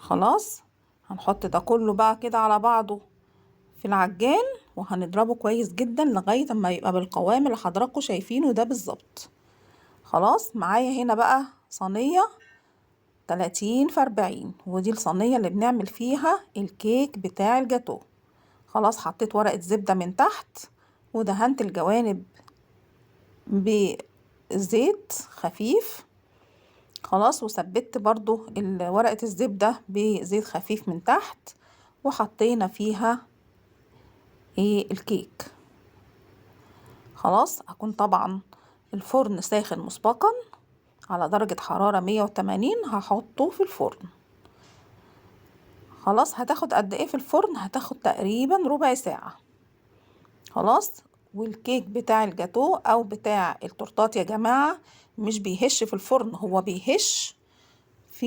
خلاص هنحط ده كله بقى كده على بعضه في العجان، وهنضربه كويس جدا لغاية اما يبقى بالقوام اللي حضراتكم شايفينه ده بالظبط. خلاص معايا هنا بقى صينية 30 في 40، ودي الصينية اللي بنعمل فيها الكيك بتاع الجاتو. خلاص حطيت ورقة زبدة من تحت، ودهنت الجوانب بزيت خفيف. خلاص وثبت برضو ورقة الزبدة بزيت خفيف من تحت، وحطينا فيها الكيك. خلاص هكون طبعا الفرن ساخن مسبقا على درجة حرارة 180، هحطه في الفرن. خلاص هتاخد قد ايه في الفرن؟ هتاخد تقريبا ربع ساعة. خلاص والكيك بتاع الجاتو او بتاع التورتات يا جماعة مش بيهش في الفرن، هو بيهش في